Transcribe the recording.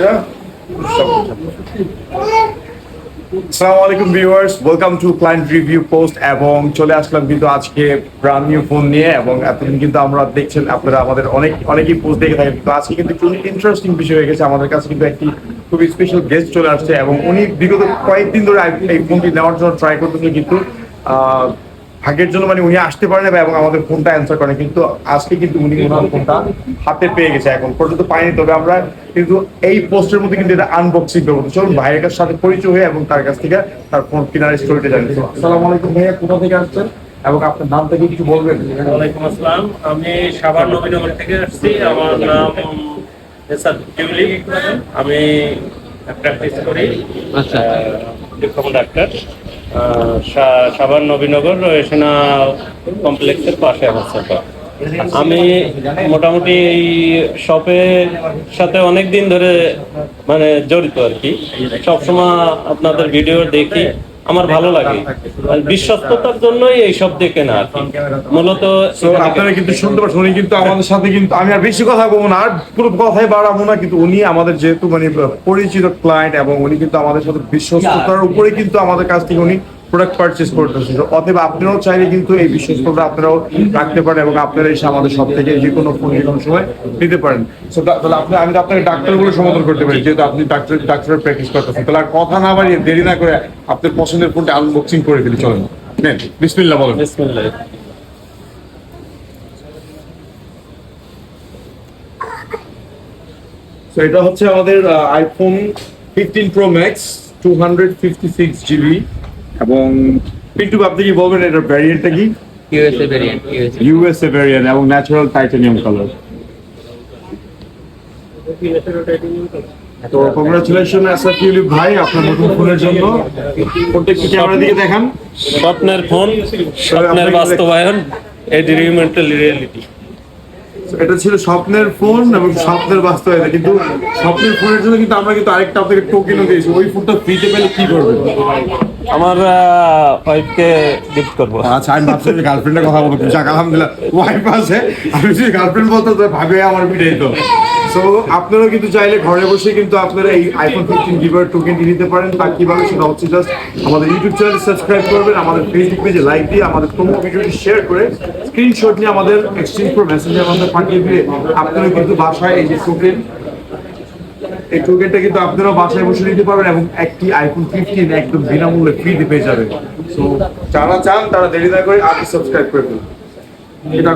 ভাইরা। আসসালামু আলাইকুম viewers, welcome to client review post. এবং চলে আসলাম কিন্তু আজকে ব্র্যান্ড নিউ ফোন নিয়ে। এবং এতদিন কিন্তু আমরা দেখছেন আপনারা আমাদের অনেকেই পোস্ট দেখে থাকেন, কিন্তু আজকে কিন্তু খুবই ইন্টারেস্টিং বিষয় হয়ে গেছে। আমাদের কাছে কিন্তু একটি খুবই স্পেশাল গেস্ট চলে আসছে এবং উনি বিগত কয়েকদিন ধরে এই ফোনটি নেওয়ার জন্য ট্রাই করতেছে, কিন্তু ভাগ্যের জন্য মানে উনি আসতে পারেন এবং আমাদের ফোনটা অ্যান্সার করেন, কিন্তু আজকে কিন্তু উনি ওনার ফোনটা হাতে পেয়ে গেছে। এখন পর্যন্ত পাইনি, তবে আমরা কিন্তু এই পোস্টের মধ্যে কিন্তু এটা আনবক্সিং করবো। চলুন ভাইয়ের সাথে পরিচয় হয়ে এবং তার কাছ থেকে তার ফোন কেনার স্টোরিটা জানি। আসসালামু আলাইকুম ভাইয়া, কোথা থেকে আসছেন এবং আপনার নামটা কি কিছু বলবেন? ওয়ালাইকুম আসসালাম, আমি সাভার নবীনগর থেকে আসছি। আমার নাম এসআর টিউলিপ। আমি প্র্যাকটিস করি, ডিপ্লোমা ডাক্তার। সাভার নবীনগর সেনা কমপ্লেক্সের পাশে আমার সেন্টার। আমি মোটামুটি এই শপের সাথে অনেক দিন ধরে মানে জড়িত আর কি। সবসময় আপনাদের ভিডিও দেখি, আমার ভালো লাগে। আর বিশ্বস্ততার জন্যই এইসব দেখে না আর কি মূলত। আপনারা কিন্তু শুনতে পাচ্ছেন, উনি কিন্তু আমাদের সাথে, কিন্তু আমি আর বেশি কথা বলবো না, আর পুরো কথাই বাড়াবো না, কিন্তু উনি আমাদের যেহেতু মানে পরিচিত ক্লায়েন্ট এবং উনি কিন্তু আমাদের সাথে বিশ্বস্ততার উপরে কিন্তু আমাদের কাছ থেকে উনি প্রোডাক্ট পারচেস করতেছে। অতএব আপনারাও চাইলে কিন্তু এই বিশ্বস্ততা আপনারাও রাখতে পারেন এবং আপনারা এসে আমাদের সব থেকে যে কোনো ফোন যে কোনো সময় নিতে পারেন। তাহলে আমি তো আপনাকে ডাক্তার বলে সম্বোধন করতে পারি, যেহেতু আপনি ডাক্তারের প্র্যাকটিস করতেছেন। তাহলে আর কথা না বাড়িয়ে দেরি না করে আপনার পছন্দের ফোনটা আনবক্সিং করে ফেলি, চলেন। বিসমিল্লাহ বলেন। বিসমিল্লাহ। তো এটা হচ্ছে আমাদের আইফোন 15 প্রো ম্যাক্স 256 GB। এবং পিন্টু আপনি কি বলবেন এটার ভ্যারিয়েন্টটা কি? ইউএসএ ভেরিয়েন্ট, ইউএসএ ভ্যারিয়েন্ট এবং ন্যাচারাল টাইটানিয়াম কালার। তো কংগ্রাচুলেশন এসআর টিউলিপ ভাই আপনার নতুন ফোনের জন্য। ফোনটা একটু ক্যামেরা দিকে দেখান। স্বপ্নের ফোন, স্বপ্নের বাস্তবায়ন, এগ্রিমেন্টাল রিয়েলিটি। এটা ছিল স্বপ্নের ফোন এবং স্বপ্নের বাস্তবায়ন, কিন্তু স্বপ্নের ফোনের জন্য কিন্তু আমরা কিন্তু আরেকটা আপনাকে টোকেনও দিয়েছি। ওই ফোনটা ফ্রিতে পেলে কি করবেন? আমার ওয়াইফকে গিফট করবো। আচ্ছা, আমি ভাবছি গার্লফ্রেন্ডের কথা বলবো। যাক, আলহামদুলিল্লাহ ওয়াইফ আছে। আমি যদি গার্লফ্রেন্ড বলতো তো ভাবে আমার পিঠে তো। সো আপনারাও কিন্তু চাইলে ঘরে বসে কিন্তু আপনারা এই আইফোন 15 গিভার টোকেনটি নিতে পারেন। তা কিভাবে সেটা হচ্ছে জাস্ট আমাদের ইউটিউব চ্যানেল সাবস্ক্রাইব করবেন, আমাদের ফেসবুক পেজে লাইক দিয়ে আমাদের প্রোমো ভিডিওটি শেয়ার করে স্ক্রিনশট নিয়ে আমাদের এক্সচেঞ্জ করে মেসেঞ্জার আমাদের পাঠিয়ে দিয়ে আপনারা কিন্তু বাসায় এই যে টোকেন, এই টোকেনটা কিন্তু আপনারা বাসায় বসে নিতে পারবেন এবং একটি আইফোন 15 একদম বিনামূল্যে ফ্রিতে পেয়ে যাবেন। সো যারা চান তারা দেরি না করে আগে সাবস্ক্রাইব করে দিন। এটা